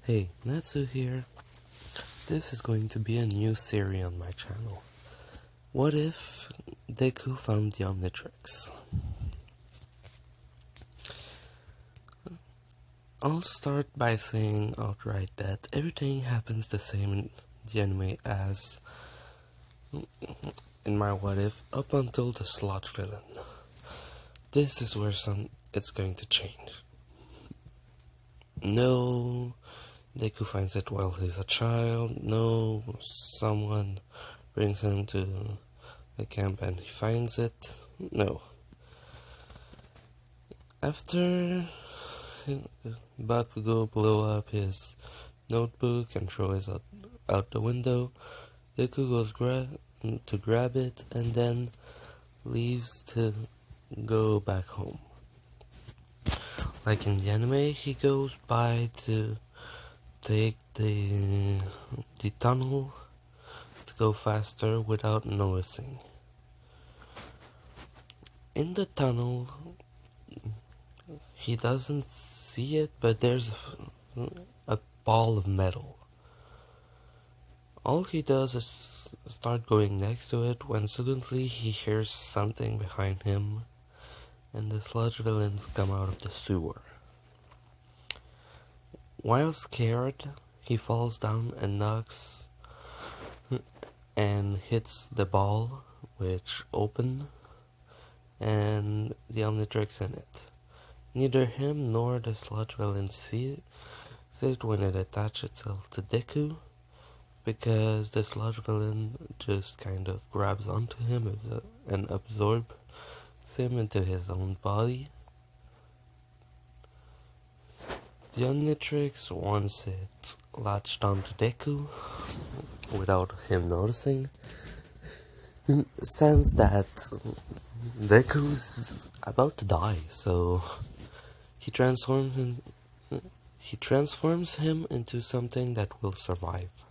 Hey, Natsu here. This is going to be a new series on my channel. What if Deku found the omnitrix? I'll start by saying outright that everything happens the same in the anime as in my what if up until the slot villain. This is where it's going to change. No, Deku finds it while he's a child. No, someone brings him to the camp and he finds it. No. After Bakugo blow up his notebook and throw it out the window, Deku goes to grab it and then leaves to go back home. Like in the anime, he goes by to take the tunnel to go faster without noticing. In the tunnel, he doesn't see it, but there's a ball of metal. All he does is start going next to it when suddenly he hears something behind him and the sludge villains come out of the sewer. While scared, he falls down and knocks and hits the ball, which open, and the omnitrix in it. Neither him nor the sludge villain see it when it attaches itself to Deku, because the sludge villain just kind of grabs onto him and absorbs him into his own body. The omnitrix, once it latched onto Deku without him noticing, senses that Deku's about to die, so he transforms him into something that will survive.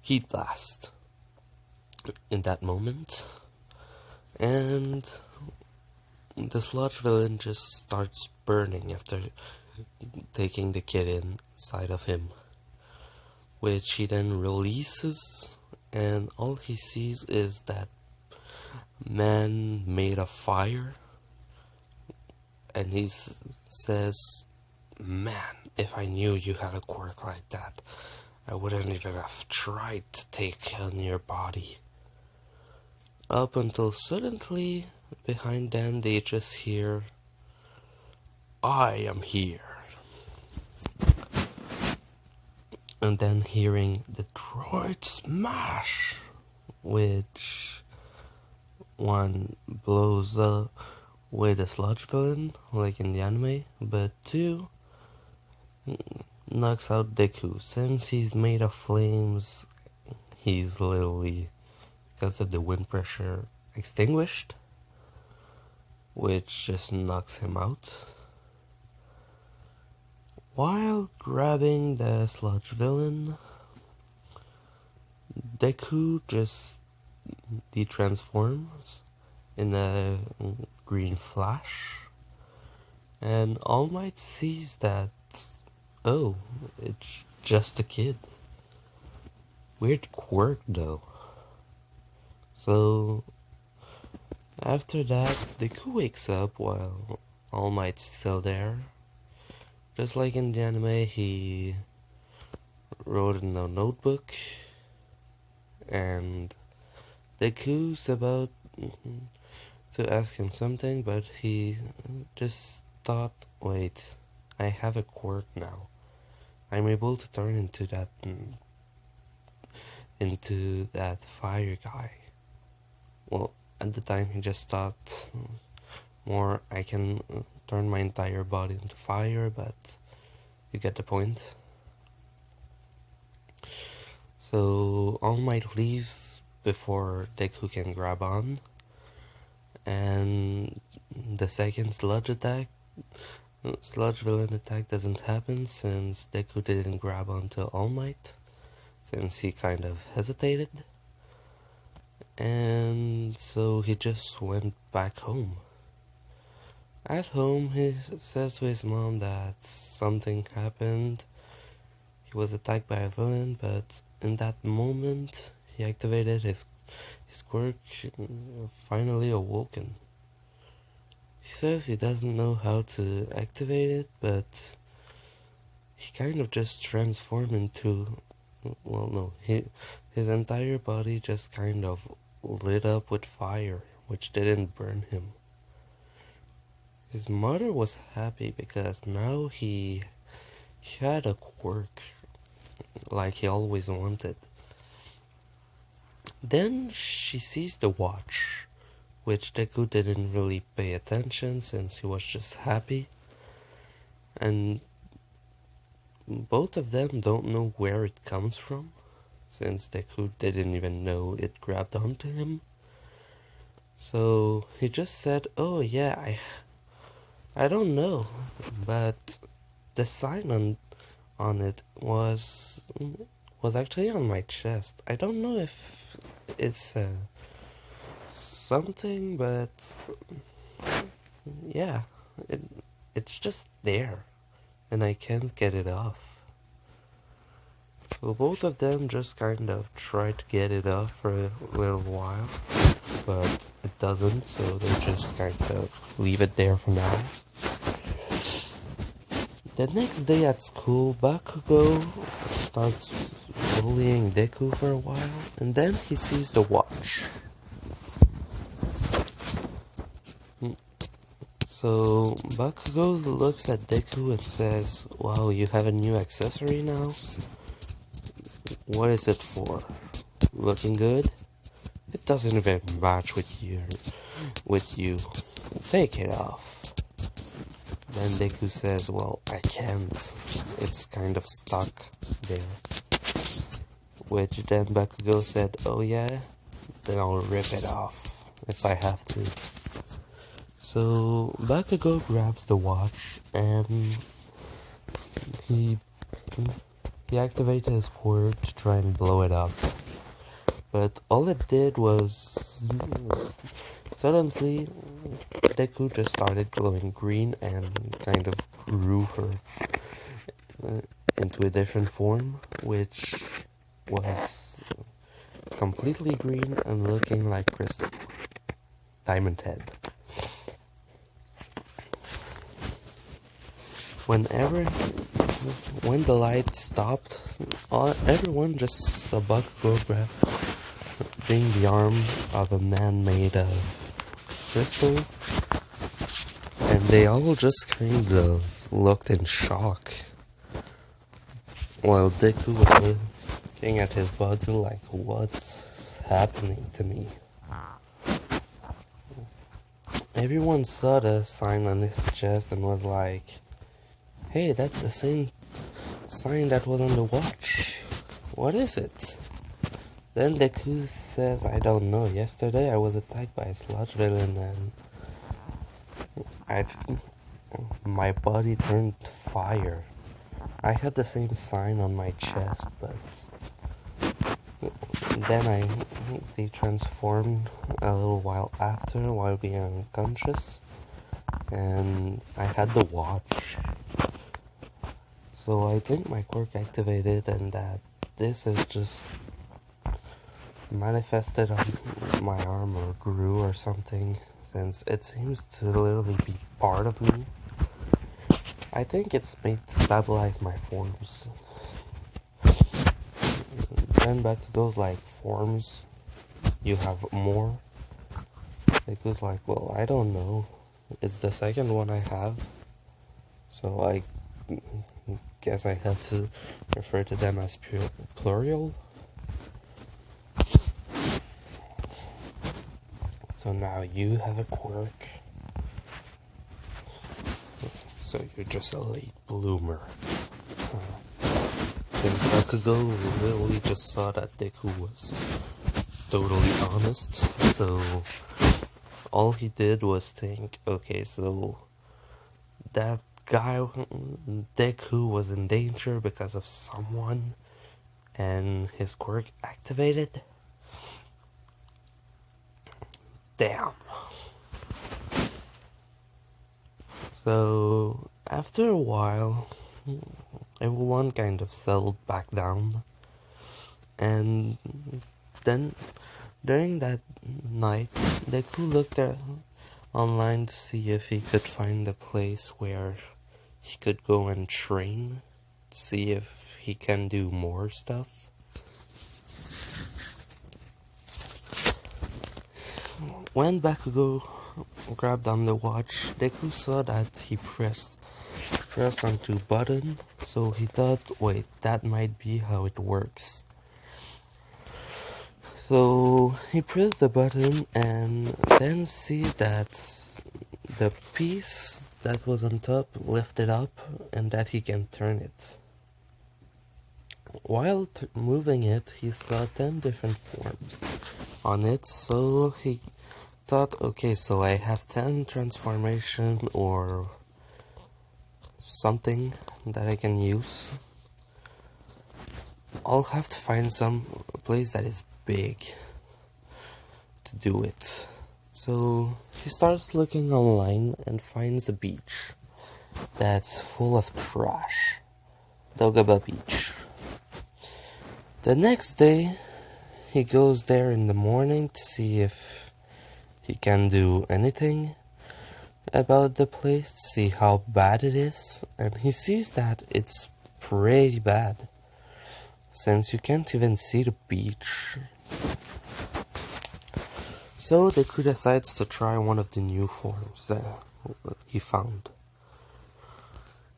Heat blast in that moment, and the sludge villain just starts burning after taking the kid inside of him, which he then releases, and all he sees is that man made of fire, and he says, "Man, if I knew you had a quirk like that, I wouldn't even have tried to take on your body." Up until suddenly, behind them, they just hear, "I am here." And then hearing the droid smash, which one blows away the sludge villain, like in the anime, but two knocks out Deku. Since he's made of flames, he's literally, because of the wind pressure, extinguished, which just knocks him out. While grabbing the sludge villain, Deku just detransforms in a green flash, and All Might sees that, oh, it's just a kid. Weird quirk though. So after that, Deku wakes up while All Might's still there. Just like in the anime, he wrote in a notebook, and Deku's about to ask him something, but he just thought, wait, I have a quirk now. I'm able to turn into that fire guy. Well, at the time he just thought more, I can turn my entire body into fire, but you get the point. So All Might leaves before Deku can grab on, and the second sludge villain attack doesn't happen since Deku didn't grab onto All Might, since he kind of hesitated, and so he just went back home. At home, he says to his mom that something happened He was attacked by a villain, but in that moment, he activated his quirk, finally awoken. He says he doesn't know how to activate it, but he kind of just transformed into, well, no, his entire body just kind of lit up with fire, which didn't burn him. His mother was happy because now he had a quirk like he always wanted. Then she sees the watch, which Deku didn't really pay attention since he was just happy. And both of them don't know where it comes from, since Deku didn't even know it grabbed onto him. So he just said, "Oh yeah, I don't know, but the sign on it was actually on my chest. I don't know if it's something, but yeah, it's just there, and I can't get it off." So both of them just kind of try to get it off for a little while, but it doesn't, so they just kind of leave it there for now. The next day at school, Bakugo starts bullying Deku for a while, and then he sees the watch. So Bakugo looks at Deku and says, "Wow, you have a new accessory now? What is it for? Looking good? It doesn't even match with you. Take it off." Then Deku says, "Well, I can't. It's kind of stuck there." Which then Bakugo said, "Oh yeah? Then I'll rip it off if I have to." So Bakugo grabs the watch and he activated his quirk to try and blow it up. But all it did was suddenly Deku just started glowing green and kind of grew into a different form, which was completely green and looking like crystal. Diamond Head. When the light stopped, everyone just saw Bakugo grabbing the arm of a man made of crystal, and they all just kind of looked in shock, while Deku was looking at his body like, "What's happening to me?" Everyone saw the sign on his chest and was like, "Hey, that's the same sign that was on the watch. What is it?" Then Deku says, "I don't know. Yesterday I was attacked by a sludge villain and my body turned fire. I had the same sign on my chest, but then they transformed a little while after while being unconscious, and I had the watch. So I think my quirk activated and that this is just manifested on my arm or grew or something, since it seems to literally be part of me. I think it's made to stabilize my forms." Then back to those like forms, you have more. It goes like, "Well, I don't know. It's the second one I have, so I guess I have to refer to them as plural." So now you have a quirk. So you're just a late bloomer. And Bakugo really just saw that Deku was totally honest, so all he did was think, okay, so that guy, Deku, was in danger because of someone, and his quirk activated? Damn. So, after a while, everyone kind of settled back down. And then, during that night, Deku looked online to see if he could find a place where he could go and train, see if he can do more stuff. When Bakugo grabbed on the watch, Deku saw that he pressed on 2 buttons, so he thought, wait, that might be how it works. So he pressed the button and then sees that the piece that was on top lifted up and that he can turn it. While moving it, he saw 10 different forms on it, so he thought, okay, so I have 10 transformation or something that I can use. I'll have to find some place that is big to do it. So he starts looking online and finds a beach that's full of trash. Dogaba Beach. The next day, he goes there in the morning to see if he can do anything about the place, to see how bad it is, and he sees that it's pretty bad, since you can't even see the beach. So Deku decides to try one of the new forms that he found.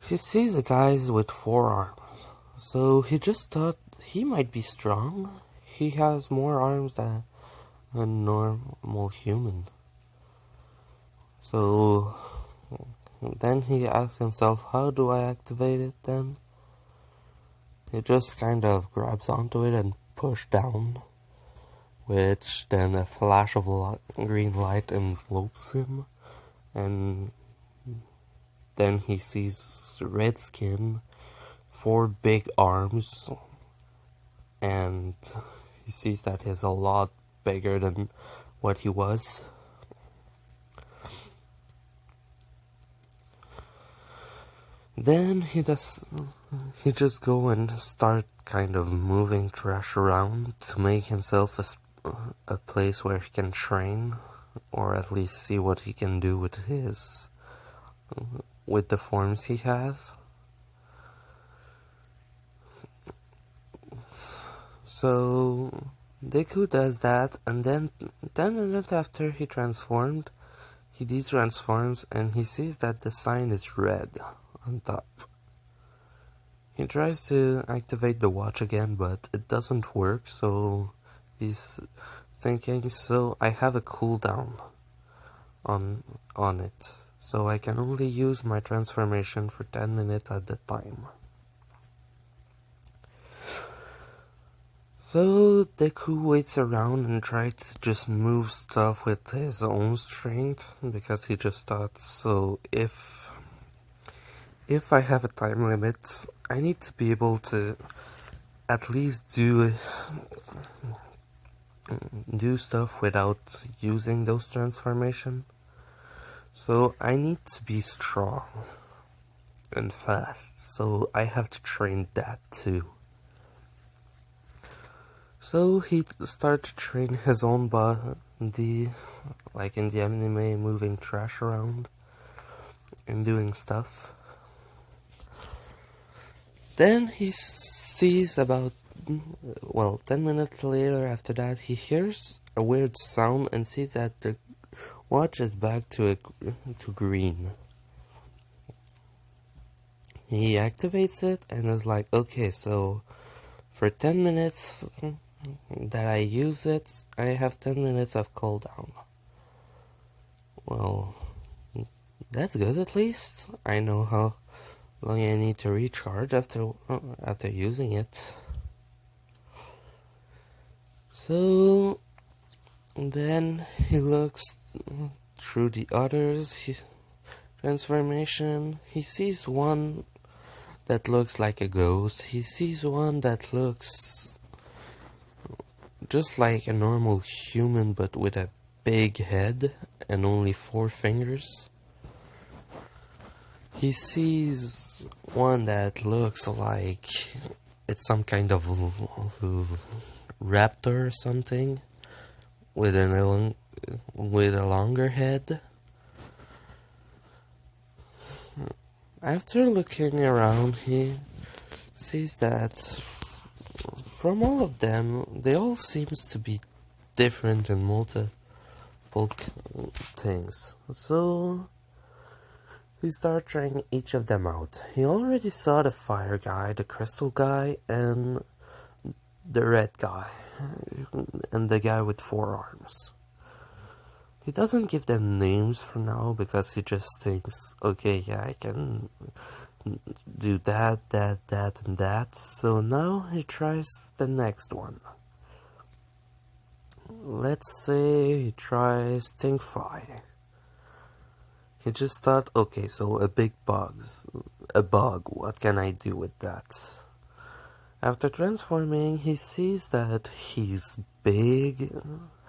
He sees a guy with 4 arms, so he just thought he might be strong. He has more arms than a normal human. So then he asks himself, how do I activate it then? He just kind of grabs onto it and pushes down, which then a flash of green light envelopes him, and then he sees red skin, 4 big arms, and he sees that he's a lot bigger than what he was. Then he just go and start kind of moving trash around to make himself a place where he can train, or at least see what he can do with the forms he has. So Deku does that, and then 10 minutes after he transformed, he detransforms and he sees that the sign is red on top. He tries to activate the watch again, but it doesn't work, so he's thinking, so I have a cooldown on it, so I can only use my transformation for 10 minutes at a time. So Deku waits around and tries to just move stuff with his own strength, because he just thought, so if I have a time limit, I need to be able to at least do stuff without using those transformations. So I need to be strong and fast, so I have to train that too. So he started to train his own body, like in the anime, moving trash around and doing stuff. Then he sees 10 minutes later after that, he hears a weird sound and sees that the watch is back to green. He activates it and is like, okay, so for 10 minutes that I use it, I have 10 minutes of cooldown. Well, that's good at least. I know how long I need to recharge after using it. So then he looks through the others transformation. He sees one that looks like a ghost. He sees one that looks just like a normal human, but with a big head and only 4 fingers. He sees one that looks like it's some kind of raptor or something with with a longer head. After looking around, he sees that from all of them, they all seems to be different in multiple things. So he started trying each of them out. He already saw the fire guy, the crystal guy, and the red guy, and the guy with 4 arms. He doesn't give them names for now because he just thinks, okay, yeah, I can do that, and that. So now he tries the next one. Let's say he tries Stinkfly. He just thought, okay, so a bug, what can I do with that? After transforming, he sees that he's big,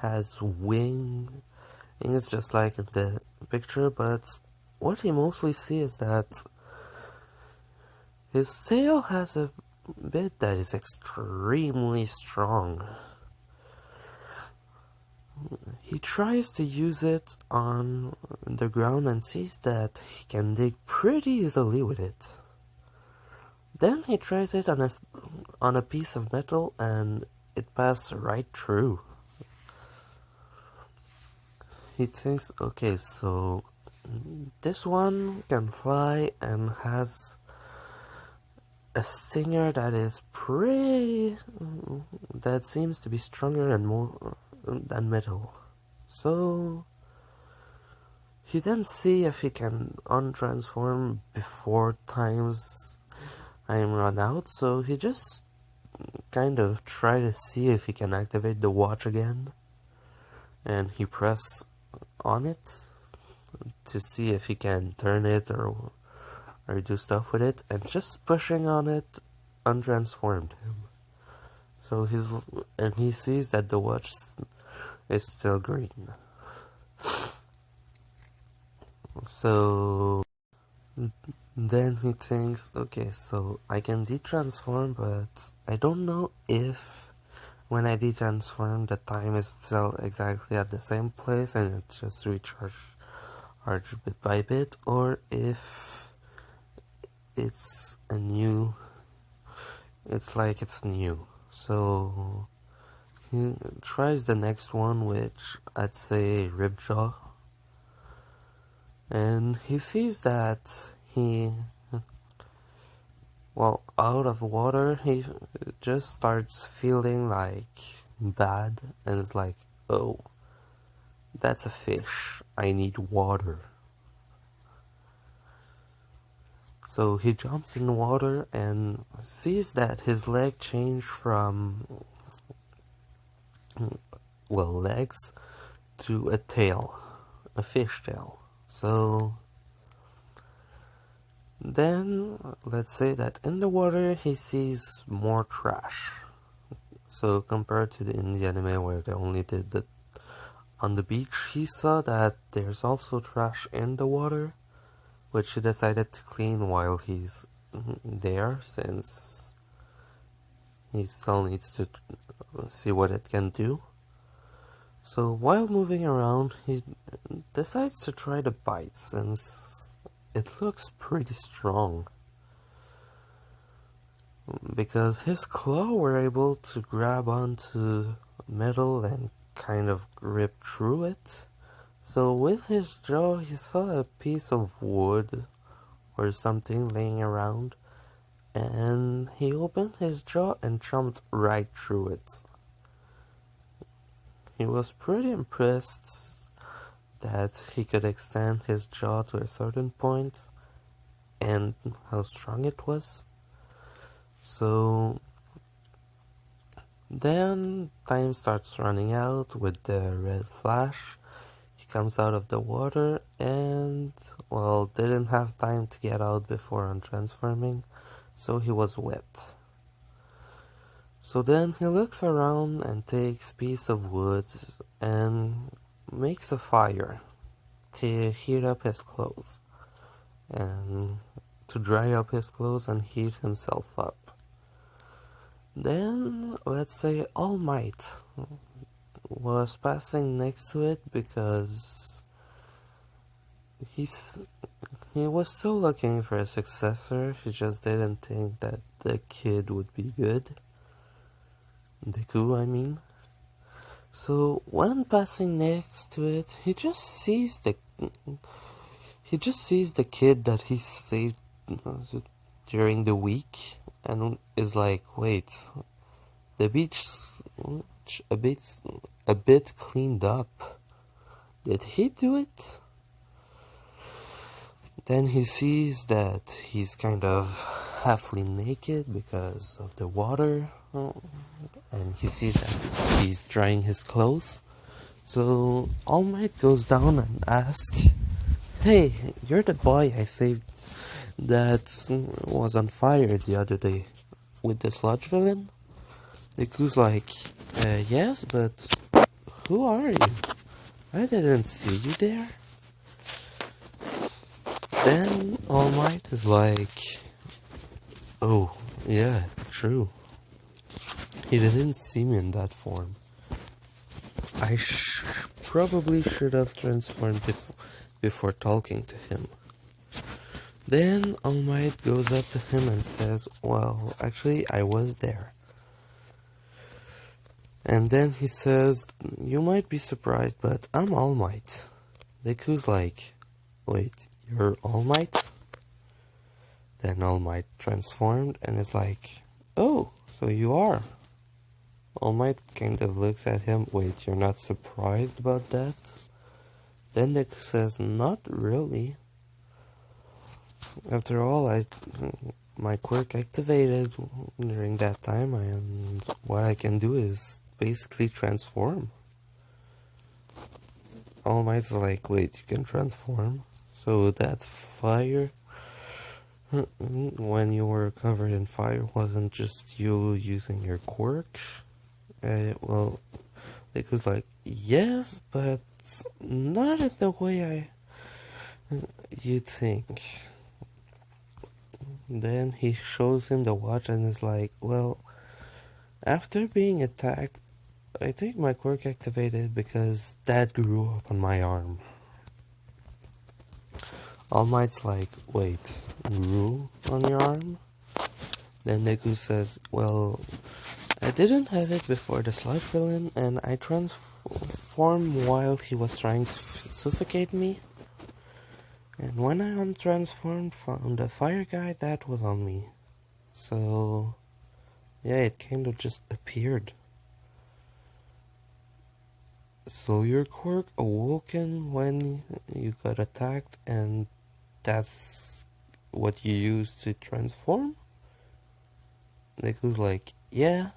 has wings just like in the picture, but what he mostly sees is that his tail has a bit that is extremely strong. He tries to use it on the ground and sees that he can dig pretty easily with it. Then he tries it on a piece of metal and it passes right through. He thinks, okay, so this one can fly and has a stinger that is that seems to be stronger and more than metal. So he then see if he can untransform before time run out. So he just kind of try to see if he can activate the watch again, and he press on it to see if he can turn it or do stuff with it, and just pushing on it untransformed him. So he sees that the watch is still green. So then he thinks, okay, so I can detransform, but I don't know if when I detransform the time is still exactly at the same place and it just recharges bit by bit, or if it's new. So he tries the next one, which I'd say Ribjaw, and he sees that out of water, he just starts feeling like bad, and it's like, oh, that's a fish, I need water. So he jumps in water and sees that his leg changed from legs to a tail, a fish tail. So then let's say that in the water he sees more trash. So compared to in the anime where they only did that on the beach, he saw that there's also trash in the water, which he decided to clean while he's there, since he still needs to see what it can do. So while moving around, he decides to try to bite, since it looks pretty strong. Because his claw were able to grab onto metal and kind of grip through it. So with his jaw, he saw a piece of wood or something laying around, and he opened his jaw and jumped right through it. He was pretty impressed that he could extend his jaw to a certain point and how strong it was. So then time starts running out with the red flash. He comes out of the water and, didn't have time to get out before untransforming, so he was wet. So then he looks around and takes a piece of wood and makes a fire to heat up his clothes. And to dry up his clothes and heat himself up. Then, let's say All Might was passing next to it because he was still looking for a successor. He just didn't think that the kid would be good. Deku, I mean. So when passing next to it, he just sees the kid that he saved during the week and is like, wait, the beach's a bit cleaned up. Did he do it? Then he sees that he's kind of halfly naked because of the water, and he sees that he's drying his clothes. So All Might goes down and asks, "Hey, you're the boy I saved that was on fire the other day with the sludge villain?" Deku's like, yes, but who are you? I didn't see you there." Then All Might is like, "Oh, yeah, true. He didn't see me in that form. I probably should have transformed before talking to him." Then All Might goes up to him and says, "Well, actually, I was there." And then he says, "You might be surprised, but I'm All Might." Deku's like, "Wait, you're All Might?" Then All Might transformed and is like, "Oh, so you are." All Might kind of looks at him. "Wait, you're not surprised about that?" Then Deku says, "Not really. After all, my quirk activated during that time, and what I can do is basically transform." All Might's like, "Wait, you can transform? So that fire, when you were covered in fire, wasn't just you using your quirk?" Well, Deku's like, "Yes, but not in the way you'd think." Then he shows him the watch and is like, "Well, after being attacked, I think my quirk activated because that grew up on my arm." All Might's like, "Wait, grew on your arm?" Then Deku says, "Well, I didn't have it before the sludge villain, and I transformed while he was trying to suffocate me. And when I untransformed from the fire guy, that was on me. So, yeah, it kind of just appeared." "So your quirk awoken when you got attacked, and that's what you used to transform?" Deku's like, "Yeah,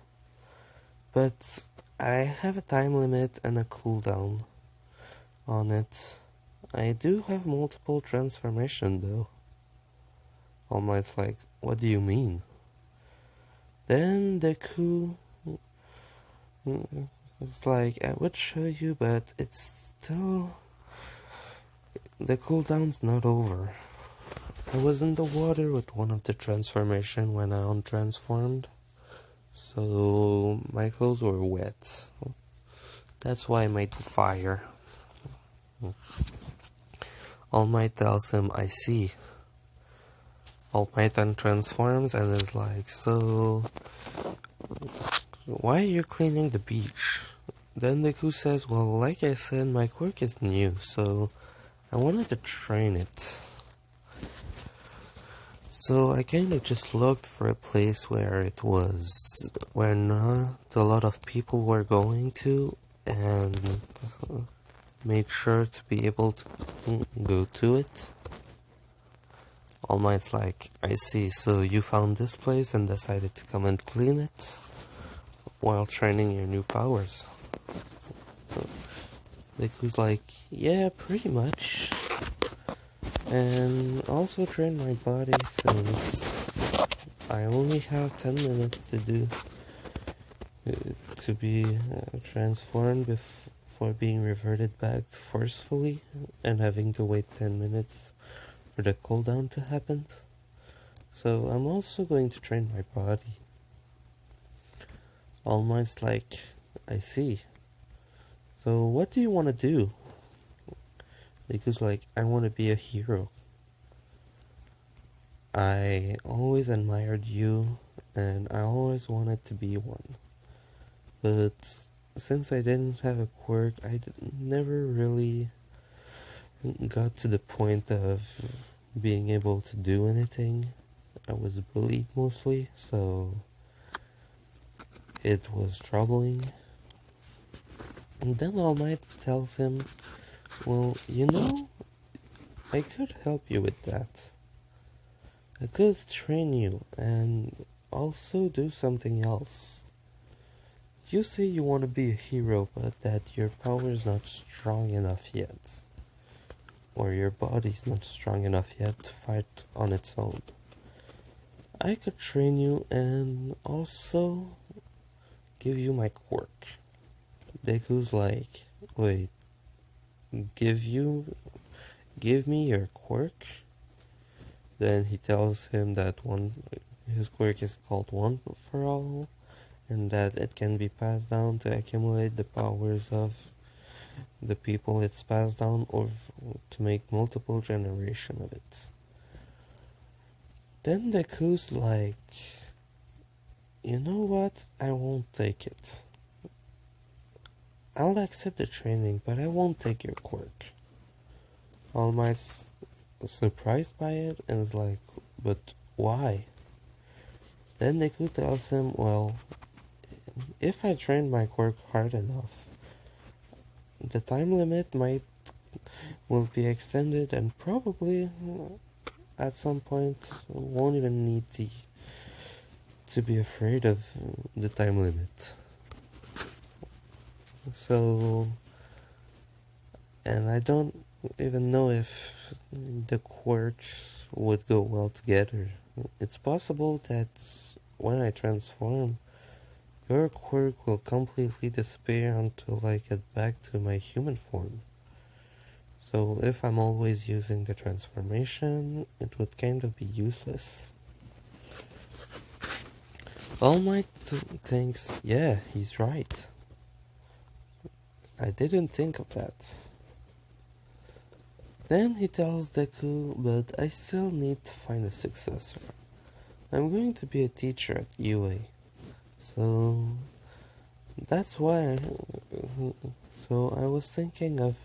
but I have a time limit and a cooldown on it. I do have multiple transformation though." All Might's like, "What do you mean?" Then Deku is like, "I would show you, but it's still... the cooldown's not over. I was in the water with one of the transformation when I untransformed, so my clothes were wet. That's why I made the fire." All Might tells him, "I see." All Might then transforms and is like, "So, why are you cleaning the beach?" Then Deku says, "Well, like I said, my quirk is new, so I wanted to train it. So I kind of just looked for a place where not a lot of people were going to, and made sure to be able to go to it." All Might's like, "I see, so you found this place and decided to come and clean it while training your new powers." Deku's like, "Yeah, pretty much. And also train my body since I only have 10 minutes to be transformed before being reverted back forcefully and having to wait 10 minutes for the cooldown to happen. So I'm also going to train my body. All Might's like, I see. So what do you want to do? Because like, I want to be a hero. I always admired you, and I always wanted to be one. But since I didn't have a quirk, never really got to the point of being able to do anything. I was bullied mostly, so it was troubling. And then All Might tells him, well, I could help you with that. I could train you and also do something else. You say you want to be a hero, but that your power is not strong enough yet. Or your body's not strong enough yet to fight on its own. I could train you and also give you my quirk. Deku's like, wait, give me your quirk? Then he tells him that his quirk is called One for All, and that it can be passed down to accumulate the powers of the people it's passed down, or to make multiple generations of it. Then Deku's like, you know what? I won't take it. I'll accept the training, but I won't take your quirk. All Might's surprised by it and is like, but why? Then Deku tells him, well, if I train my quirk hard enough, the time limit will be extended, and probably at some point won't even need to be afraid of the time limit. So, and I don't even know if the quirks would go well together. It's possible that when I transform, your quirk will completely disappear until I get back to my human form. So if I'm always using the transformation, it would kind of be useless. All Might thinks, yeah, he's right. I didn't think of that. Then he tells Deku, but I still need to find a successor. I'm going to be a teacher at UA. So that's why I was thinking of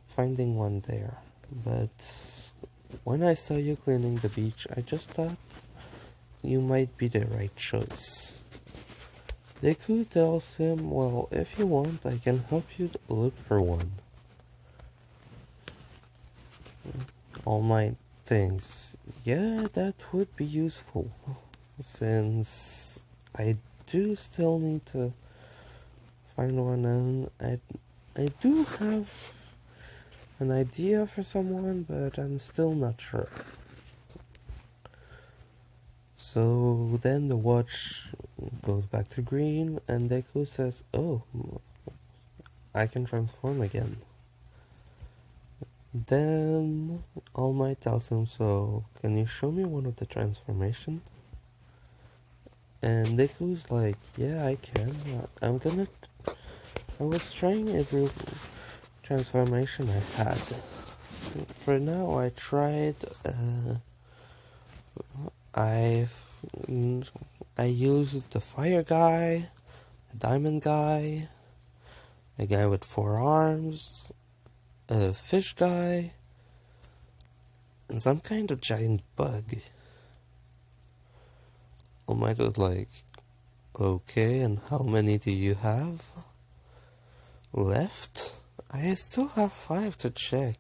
finding one there. But when I saw you cleaning the beach, I just thought you might be the right choice. Deku tells him, well, if you want, I can help you look for one. All Might thinks, yeah, that would be useful, since I do still need to find one, and I do have an idea for someone, but I'm still not sure. So then the watch goes back to green, and Deku says, oh, I can transform again. Then All Might tells him, so can you show me one of the transformation? And Deku's like, yeah, I can. I was trying every transformation I had. For now, I tried, I used the fire guy, the diamond guy, a guy with 4 arms, a fish guy, and some kind of giant bug. All Might was like, okay, and how many do you have left? I still have 5 to check.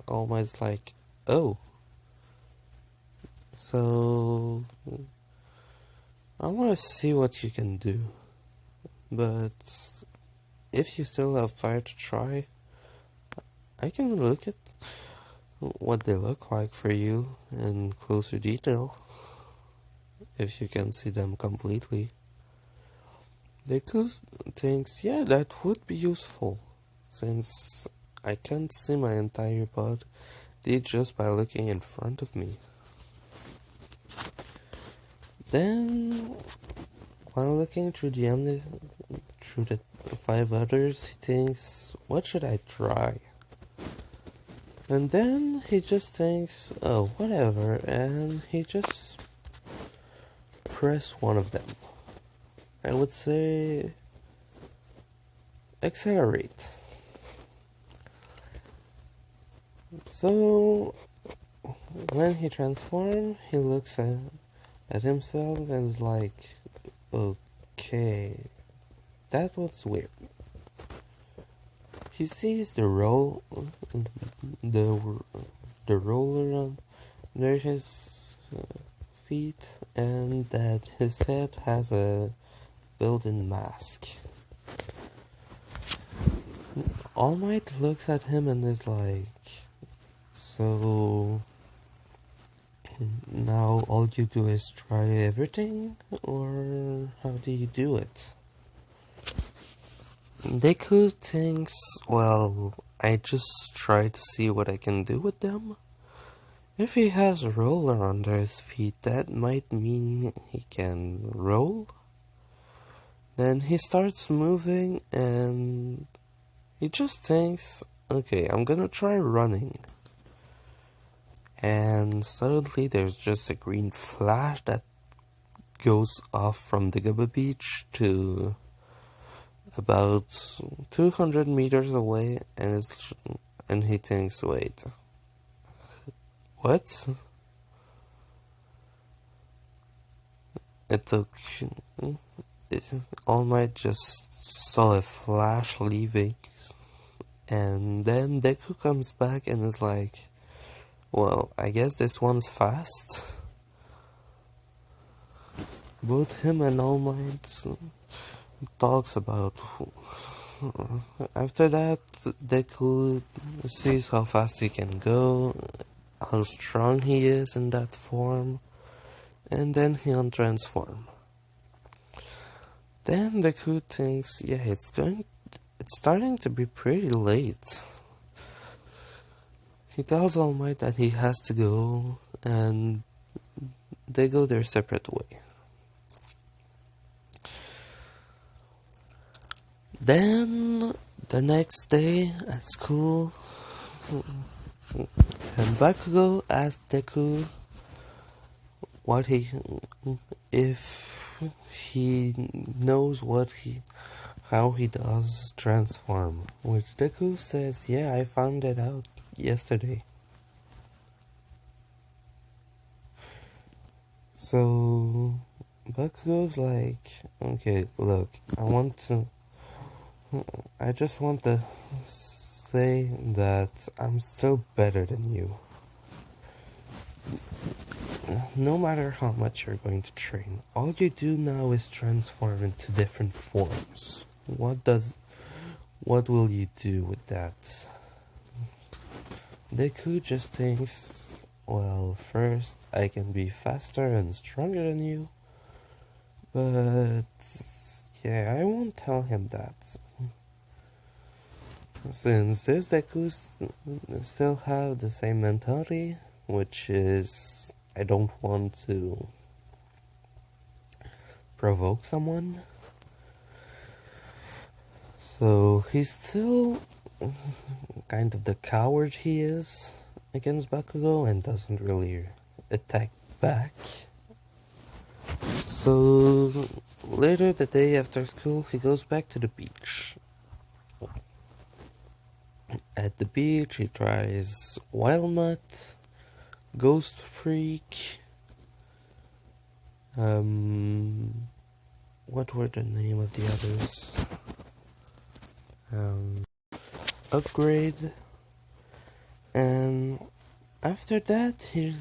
All Might's like, oh. So I want to see what you can do. But if you still have 5 to try, I can look at what they look like for you in closer detail, if you can see them completely. Deku thinks, yeah, that would be useful, since I can't see my entire body, did just by looking in front of me. Then, while looking through the 5 others, he thinks, what should I try? And then he just thinks, oh, whatever, and he just press one of them. I would say accelerate. So when he transforms, he looks at himself and is like, okay, that was weird. He sees the roller under his feet, and that his head has a built-in mask. All Might looks at him and is like, so now all you do is try everything, or how do you do it? Deku thinks, well, I just try to see what I can do with them. If he has a roller under his feet, that might mean he can roll. Then he starts moving and he just thinks, okay, I'm gonna try running. And suddenly there's just a green flash that goes off from the Gubba Beach to about 200 meters away, and he thinks, wait, what? All Might just saw a flash leaving, and then Deku comes back and is like, well, I guess this one's fast. Both him and All Might talks about. After that, Deku sees how fast he can go, how strong he is in that form, and then he untransforms. Then Deku thinks, yeah, it's starting to be pretty late. He tells All Might that he has to go, and they go their separate way. Then, the next day at school, and Bakugo asked Deku if he knows how he does transform, which Deku says, yeah, I found it out yesterday. So Bakugo's like, okay, look, I just want to say that I'm still better than you. No matter how much you're going to train, all you do now is transform into different forms. What will you do with that? Deku just thinks, well, first I can be faster and stronger than you, but yeah, I won't tell him that. Since this Deku still have the same mentality, which is, I don't want to provoke someone. So he's still kind of the coward he is against Bakugo and doesn't really attack back. So later the day after school, he goes back to the beach. At the beach, he tries Wild Mutt, Ghost Freak, what were the name of the others? Upgrade, and after that he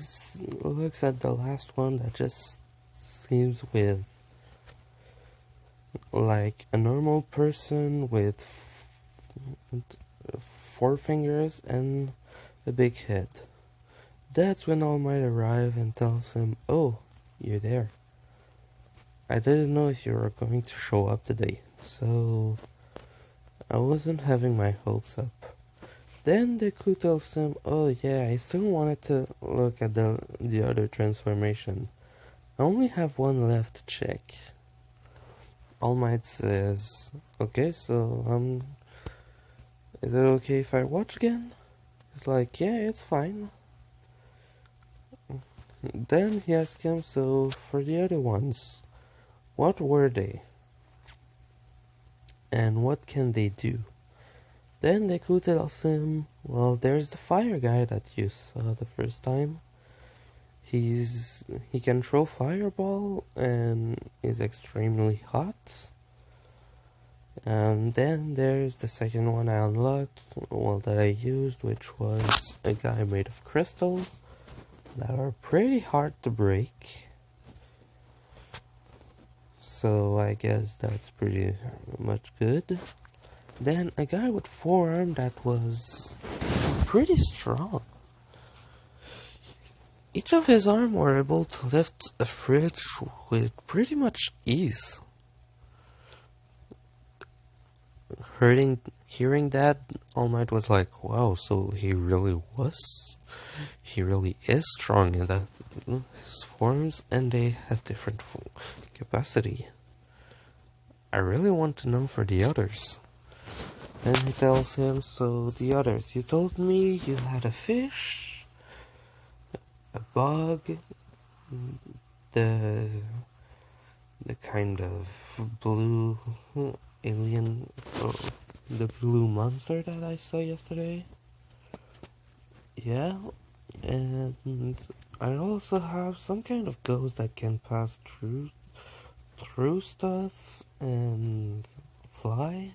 looks at the last one that just seems with like a normal person with 4 fingers and a big head. That's when All Might arrive and tells him, oh, you're there. I didn't know if you were going to show up today, so I wasn't having my hopes up. Then Deku tells him, oh yeah, I still wanted to look at the other transformation. I only have one left to check. All Might says, okay, so is it okay if I watch again? He's like, yeah, it's fine. Then he asks him, so for the other ones, what were they? And what can they do? Then Deku tells him, well, there's the fire guy that you saw the first time. He can throw fireball and is extremely hot. And then there's the second one I unlocked, well, that I used, which was a guy made of crystal that are pretty hard to break. So I guess that's pretty much good. Then a guy with forearm that was pretty strong. Each of his arm were able to lift a fridge with pretty much ease. Hearing that, All Might was like, wow, so he really is strong in that his forms, and they have different capacity. I really want to know for the others. Then he tells him, so the others, you told me you had a fish, a bug, the kind of blue alien, the blue monster that I saw yesterday. Yeah, and I also have some kind of ghost that can pass through stuff and fly.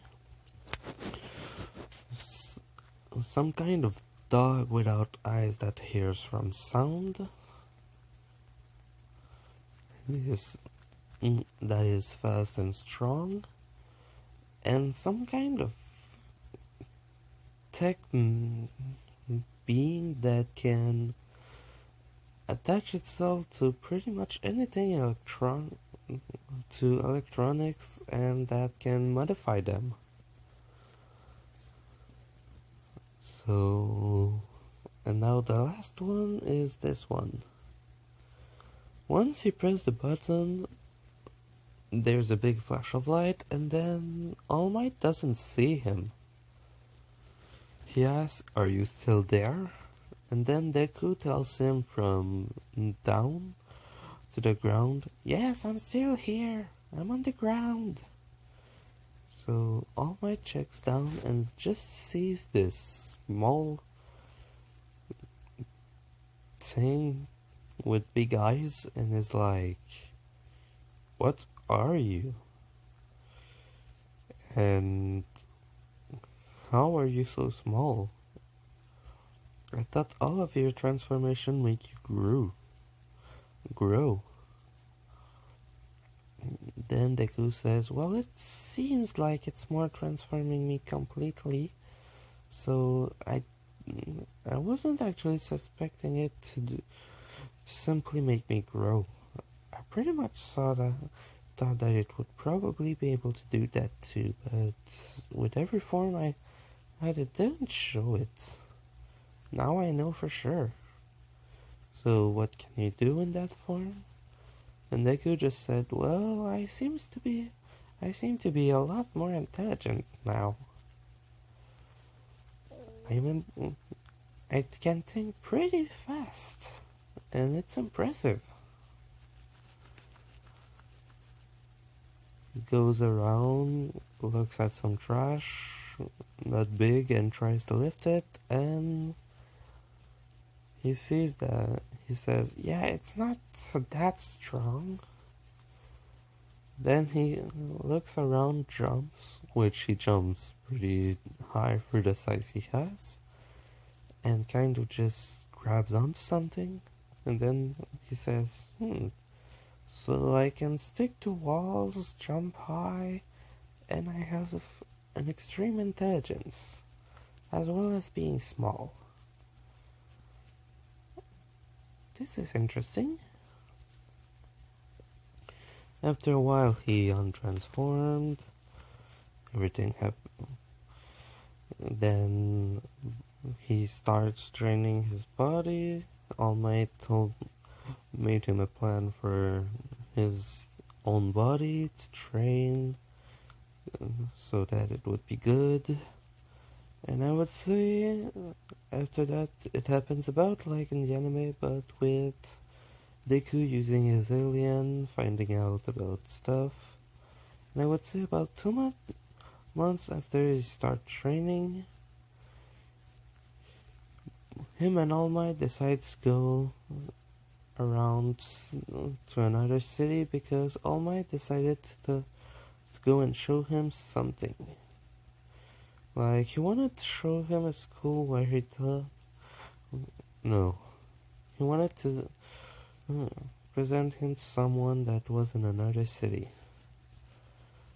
Some kind of dog without eyes that hears from sound. That is fast and strong. And some kind of tech being that can attach itself to pretty much anything electronics, and that can modify them. So, and now the last one is this one. Once you press the button, there's a big flash of light, and then All Might doesn't see him. He asks, are you still there? And then Deku tells him from down to the ground, yes, I'm still here. I'm on the ground. So All Might checks down and just sees this small thing with big eyes and is like, what are you? And how are you so small? I thought all of your transformation make you grow. Then Deku says, well, it seems like it's more transforming me completely. So I wasn't actually suspecting it to simply make me grow. I pretty much thought that it would probably be able to do that too, but with every form I had, it didn't show it. Now I know for sure. So what can you do in that form? And Deku just said, well, I seem to be a lot more intelligent now. I can think pretty fast, and it's impressive. He goes around, looks at some trash, not big, and tries to lift it, and he sees that. He says, yeah, it's not that strong. Then he looks around, jumps, which he jumps pretty high for the size he has, and kind of just grabs onto something, and then he says, so I can stick to walls, jump high, and I have an extreme intelligence, as well as being small. This is interesting. After a while, he untransformed. Everything happened. Then he starts training his body. All Might made him a plan for his own body to train so that it would be good. And I would say after that it happens about like in the anime, but with Deku using his alien, finding out about stuff. And I would say about 2 months after he starts training, him and All Might decides to go around to another city because All Might decided to go and show him something. Like, he wanted to show him a school where he no. He wanted to present him to someone that was in another city.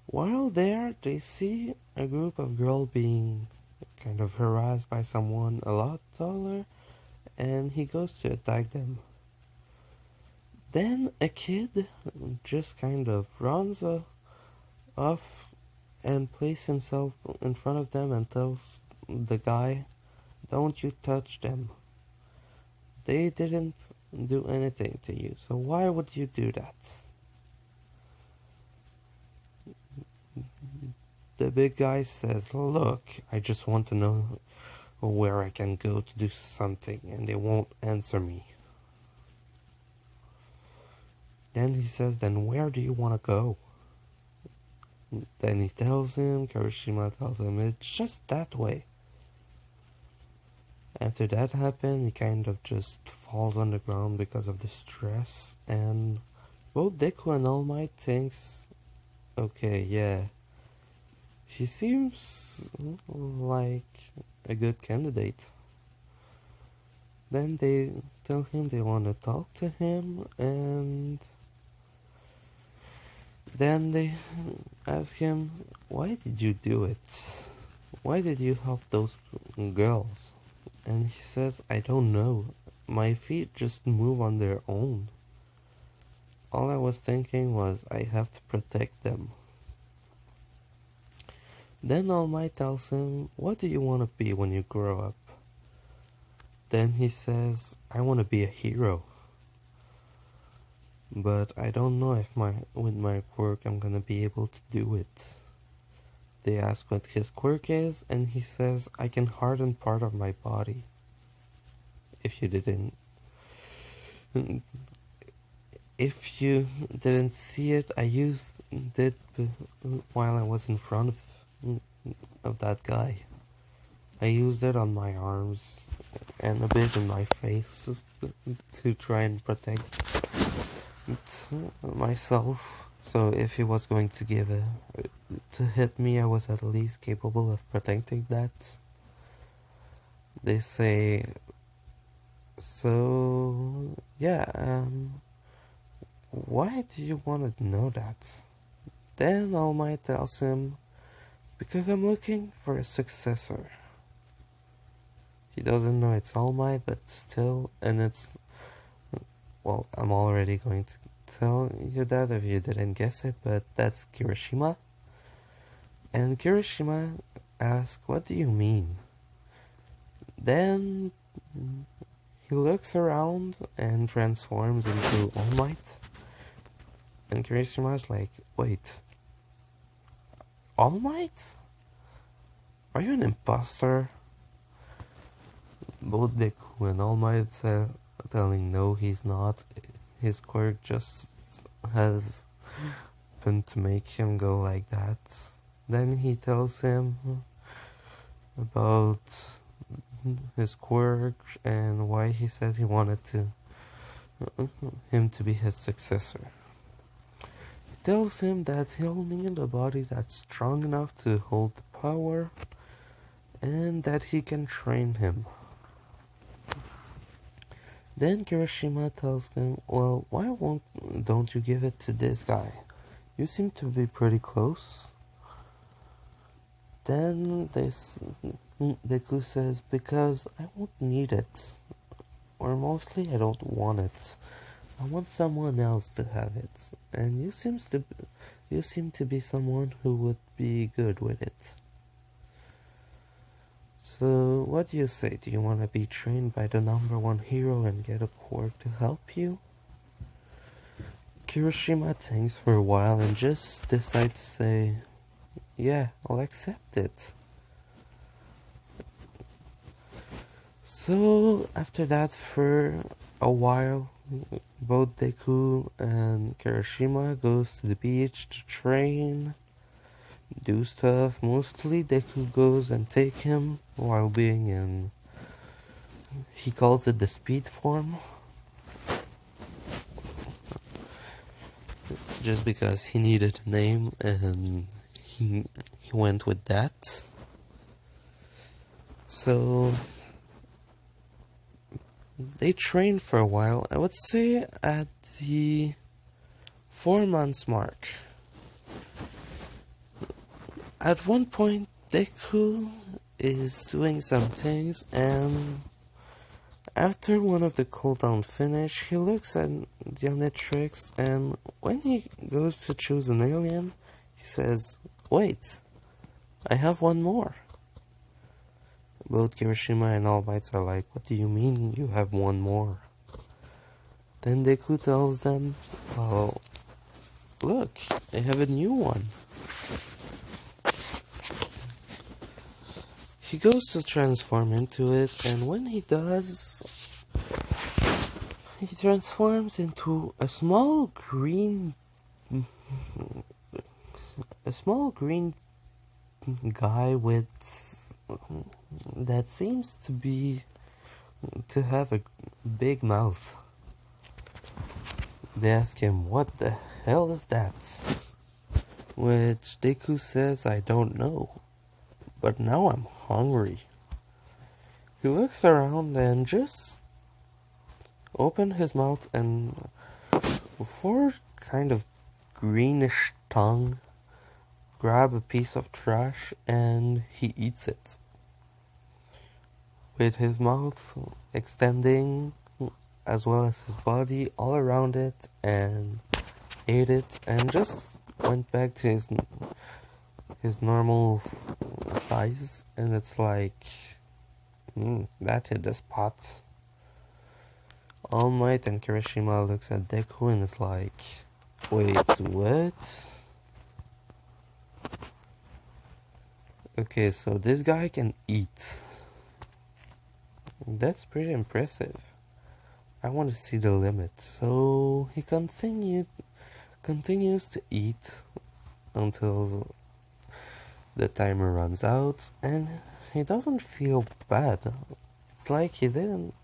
While there, they see a group of girls being kind of harassed by someone a lot taller, and he goes to attack them. Then a kid just kind of runs off and places himself in front of them and tells the guy, "Don't you touch them. They didn't do anything to you, so why would you do that?" The big guy says, "Look, I just want to know where I can go to do something, and they won't answer me." Then he says, "Then where do you want to go?" Then he tells him, Kirishima tells him, "It's just that way." After that happened, he kind of just falls on the ground because of the stress, and both Deku and All Might thinks, okay, yeah, he seems like a good candidate. Then they tell him they want to talk to him, and then they ask him, "Why did you do it? Why did you help those girls?" And he says, "I don't know. My feet just move on their own. All I was thinking was I have to protect them." Then All Might tells him, "What do you want to be when you grow up?" Then he says, "I want to be a hero. But I don't know if with my quirk I'm gonna be able to do it." They ask what his quirk is, and he says, "I can harden part of my body." If you didn't see it, I used it while I was in front of that guy. I used it on my arms and a bit in my face to try and protect myself. So if he was going to to hit me, I was at least capable of protecting that. They say, so yeah, why do you want to know that? Then All Might tells him, "Because I'm looking for a successor." He doesn't know it's All Might, but still, and it's, well, I'm already going to tell you that if you didn't guess it, but that's Kirishima. And Kirishima asks, "What do you mean?" Then he looks around and transforms into All Might. And Kirishima's like, "Wait, All Might? Are you an imposter?" Both Deku and All Might telling no, he's not. His quirk just has been to make him go like that. Then he tells him about his quirk and why he said he wanted him to be his successor. He tells him that he'll need a body that's strong enough to hold the power and that he can train him. Then Kirishima tells him, "Well, why don't you give it to this guy? You seem to be pretty close." Then Deku says, "Because I won't need it. Or mostly I don't want it. I want someone else to have it. And you seem to be someone who would be good with it." So, what do you say? Do you want to be trained by the #1 hero and get a quirk to help you? Kirishima thinks for a while and just decides to say, yeah, I'll accept it. So, after that, for a while, both Deku and Kirishima goes to the beach to train, do stuff. Mostly Deku goes and take him while being in, he calls it the speed form, just because he needed a name and he went with that. So they trained for a while. I would say at the 4 months mark. At one point, Deku is doing some things, and after one of the cooldown finish, he looks at the omnitrix, and when he goes to choose an alien, he says, wait, I have one more. Both Kirishima and All Might are like, what do you mean you have one more? Then Deku tells them, well, look, I have a new one. He goes to transform into it, and when he does, he transforms into a small green guy with that seems to have a big mouth. They ask him, what the hell is that? Which Deku says, I don't know, but now I'm hungry. He looks around and just opened his mouth, and four kind of greenish tongue grab a piece of trash and he eats it, with his mouth extending as well as his body all around it, and ate it and just went back to his normal size. And it's like, that hit the spot. All Might and Kirishima looks at Deku and is like, wait, what? Okay, so this guy can eat. That's pretty impressive. I want to see the limit. So he continues to eat until the timer runs out, and he doesn't feel bad. It's like he didn't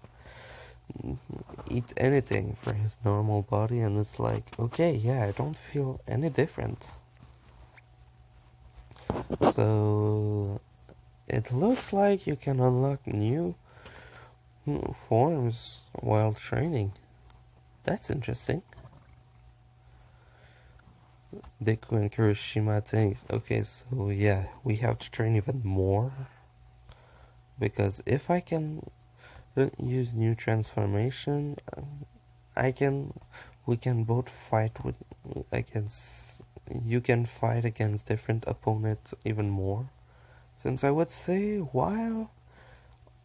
eat anything for his normal body, and it's like, okay, yeah, I don't feel any different. So it looks like you can unlock new forms while training. That's interesting. Deku and Kirishima thinks, okay, so yeah, we have to train even more, because if I can use new transformation, we can both fight against, you can fight against different opponents even more. Since I would say, while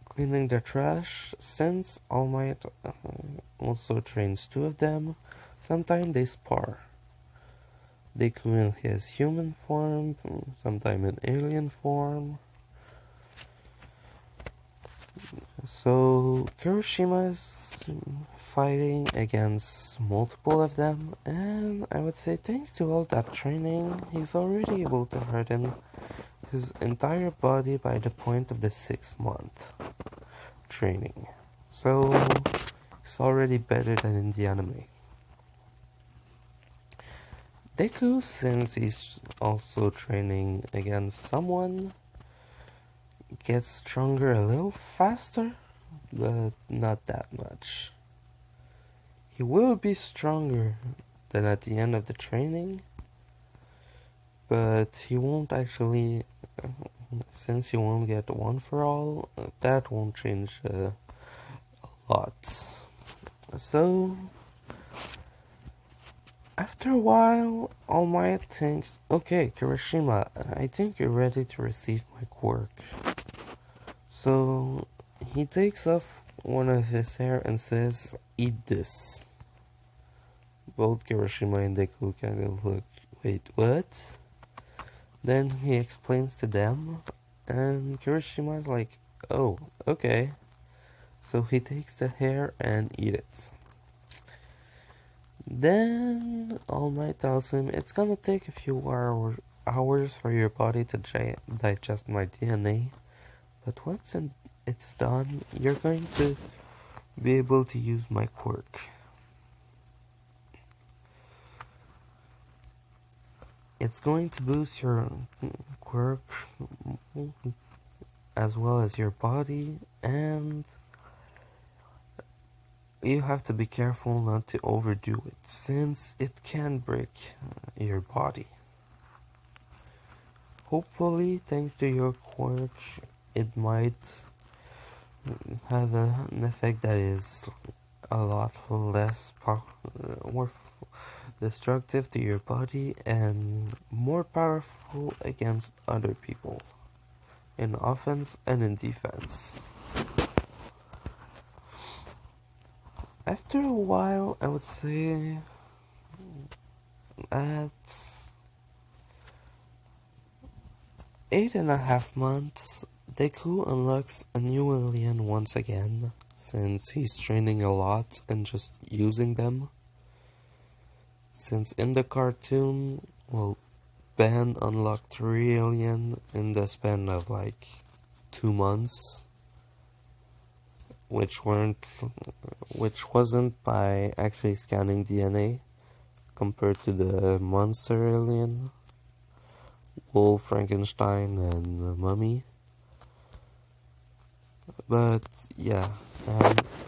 cleaning the trash, since All Might also trains two of them, sometimes they spar. Deku in his human form, sometimes in alien form. So Kirishima is fighting against multiple of them, and I would say thanks to all that training, he's already able to harden his entire body by the point of the 6th month training. So it's already better than in the anime. Deku, since he's also training against someone, gets stronger a little faster, but not that much. He will be stronger than at the end of the training, but he won't actually, since he won't get one for all, that won't change a lot. So after a while, All Might thinks, okay, Kirishima, I think you're ready to receive my quirk. So he takes off one of his hair and says, "Eat this." Both Kirishima and Deku kind of look, "Wait, what?" Then he explains to them, and Kirishima's like, "Oh, okay." So he takes the hair and eats it. Then All Might tells him it's gonna take a few hours for your body to digest my DNA, but once it's done, you're going to be able to use my quirk. It's going to boost your quirk as well as your body, and you have to be careful not to overdo it, since it can break your body. Hopefully, thanks to your quirk, it might have an effect that is a lot less more destructive to your body and more powerful against other people, in offense and in defense. After a while, I would say at 8.5 months, Deku unlocks a new alien once again, since he's training a lot and just using them. Since in the cartoon, well, Ben unlocked 3 alien in the span of like 2 months, which wasn't by actually scanning DNA compared to the monster alien, Wolf, Frankenstein, and the Mummy. But yeah,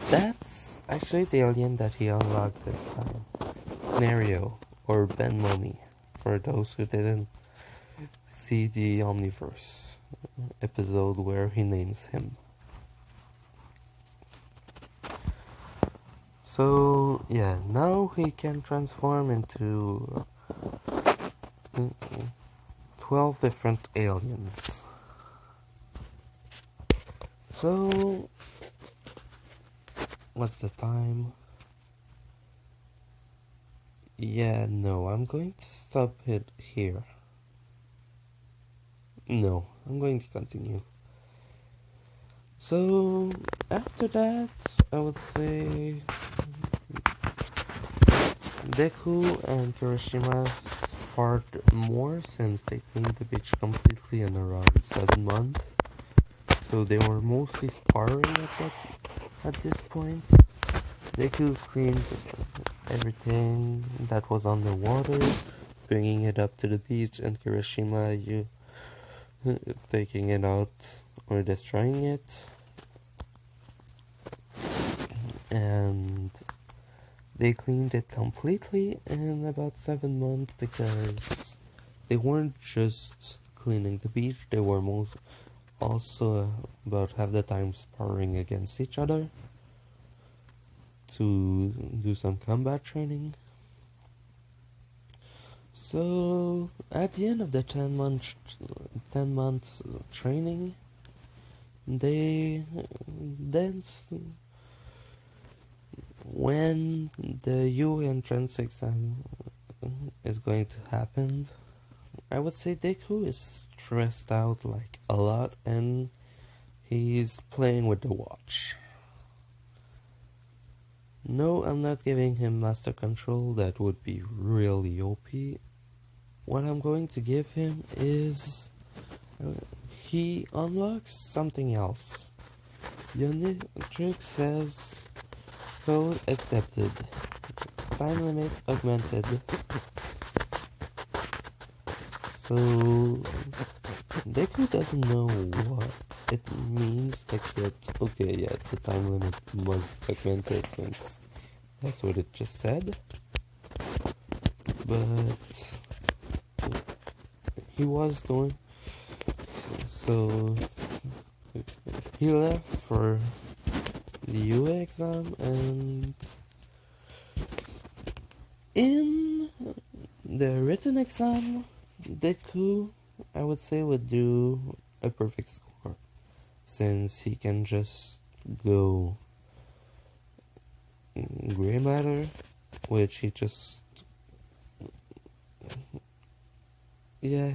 that's actually the alien that he unlocked this time. Scenario, or Ben Mummy, for those who didn't see the Omniverse episode where he names him. So yeah, now he can transform into 12 different aliens. So what's the time? Yeah, no, I'm going to stop it here. No, I'm going to continue. So after that, I would say Deku and Kirishima sparred more, since they cleaned the beach completely in around 7 months. So they were mostly sparring at this point. Deku cleaned everything that was on the water, bringing it up to the beach, and Kirishima taking it out or destroying it. And they cleaned it completely in about 7 months, because they weren't just cleaning the beach, they were also about half the time sparring against each other to do some combat training. So at the end of the 10 months training, they when the U entrance exam is going to happen, I would say Deku is stressed out like a lot, and he's playing with the watch. No, I'm not giving him master control, that would be really OP. What I'm going to give him is he unlocks something else. The omnitrix says code accepted, time limit augmented. So Deku doesn't know what it means, except okay, yeah, the time limit was augmented, since that's what it just said. But he was going, so he left for the UA exam, and in the written exam, Deku, I would say, would do a perfect score, since he can just go gray matter, which he just, yeah,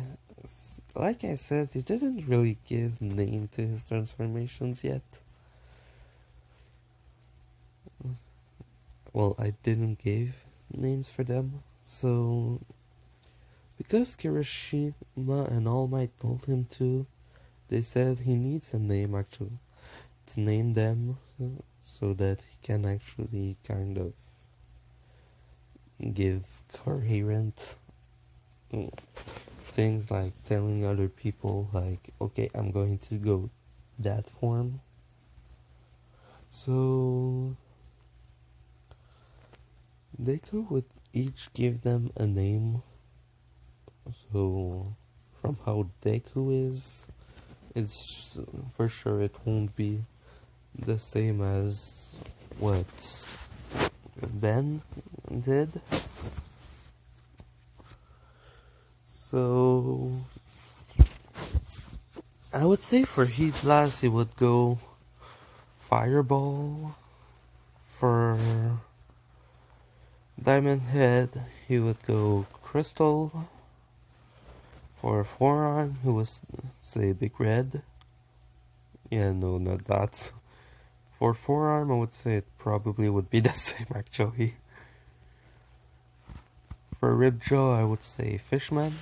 like I said, he didn't really give name to his transformations yet. Well, I didn't give names for them, so because Kirishima and All Might told him to, they said he needs a name actually to name them so that he can actually kind of give coherent things, like telling other people like, okay, I'm going to go that form. So Deku would each give them a name. So from how Deku is, it's for sure it won't be the same as what Ben did. So I would say for Heat Blast he would go Fireball. For Diamond Head he would go Crystal. For Forearm he would say Big Red. Yeah, no, not that. For Forearm I would say it probably would be the same actually. For Ribjaw I would say Fishman.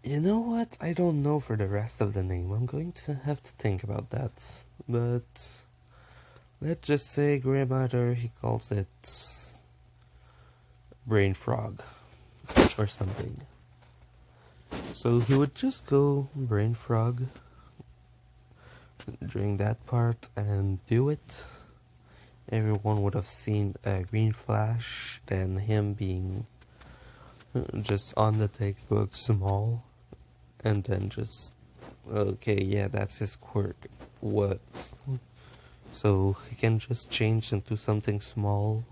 You know what? I don't know for the rest of the name. I'm going to have to think about that. But let's just say Grey Matter, he calls it Brain Frog or something. So he would just go Brain Frog during that part and do it. Everyone would have seen a green flash, then him being just on the textbook small, and then just, okay, yeah, that's his quirk. What? So he can just change into something small.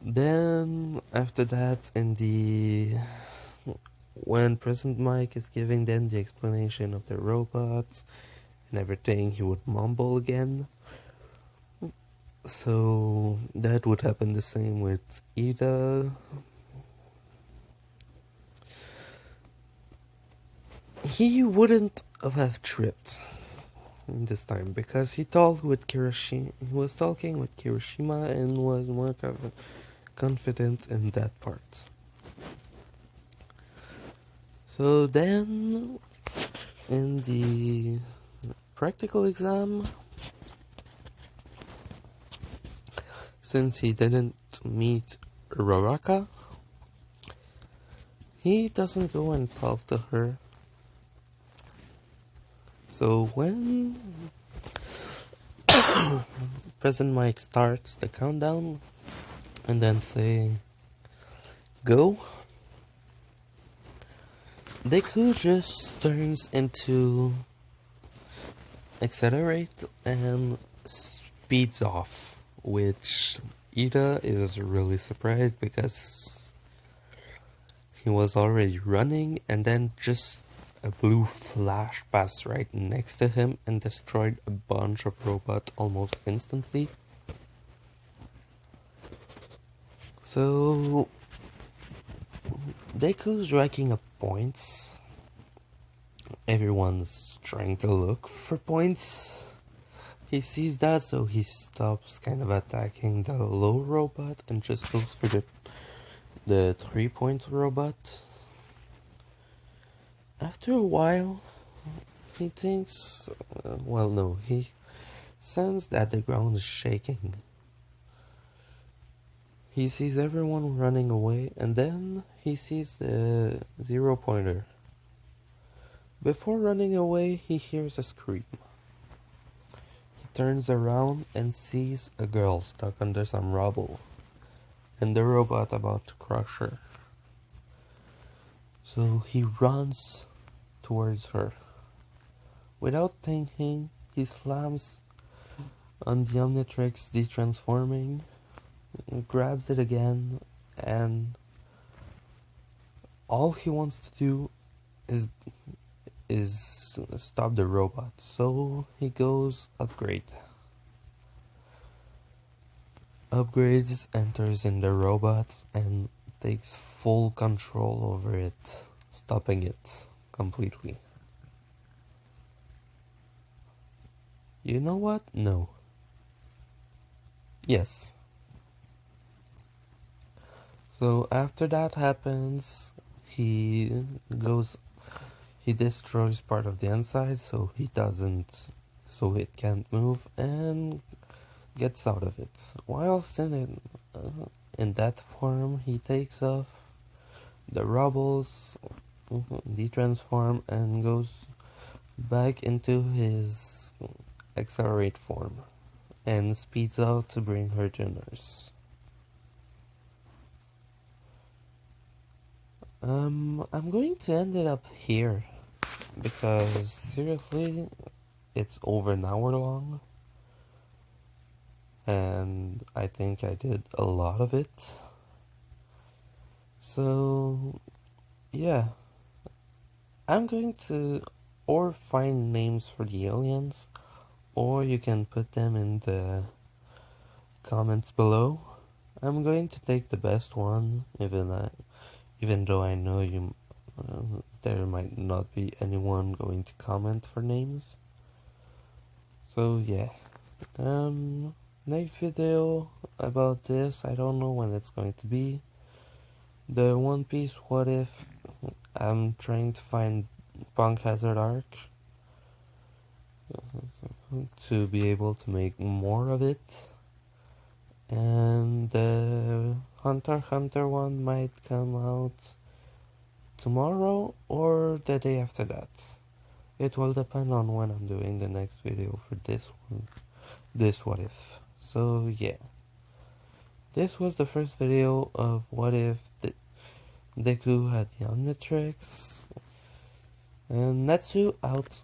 Then after that, when President Mike is giving them the explanation of the robots and everything, he would mumble again. So that would happen the same with Ida. He wouldn't have tripped this time because he was talking with Kirishima and was more confident in that part. So then, in the practical exam, since he didn't meet Roraka, he doesn't go and talk to her. So when President Mike starts the countdown and then say, go, Deku just turns into accelerate and speeds off, which Ida is really surprised because he was already running and then just a blue flash passed right next to him and destroyed a bunch of robots almost instantly. So Deku's racking up points. Everyone's trying to look for points. He sees that, so he stops kind of attacking the low robot and just goes for the 3-point robot. After a while, he thinks, he senses that the ground is shaking. He sees everyone running away, and then he sees the 0-pointer. Before running away, he hears a scream. He turns around and sees a girl stuck under some rubble, and the robot about to crush her. So he runs towards her. Without thinking, he slams on the omnitrix detransforming, grabs it again, and all he wants to do is stop the robot. So he goes upgrades, enters in the robot, and takes full control over it, stopping it completely. You know what? No. Yes. So after that happens, he destroys part of the inside, so it can't move, and gets out of it. Whilst in that form, he takes off the rubbles, detransform, and goes back into his accelerate form, and speeds out to bring her to nurse. I'm going to end it up here, because seriously, it's over an hour long, and I think I did a lot of it. So, yeah, I'm going to or find names for the aliens, or you can put them in the comments below. I'm going to take the best one, even though I know there might not be anyone going to comment for names. So yeah, next video about this, I don't know when it's going to be. The One Piece What If, I'm trying to find Punk Hazard Arc to be able to make more of it. And the Hunter x Hunter one might come out tomorrow or the day after that. It will depend on when I'm doing the next video for this one, this What If. So yeah, this was the first video of What If Deku had the omnitrix. And Natsu out.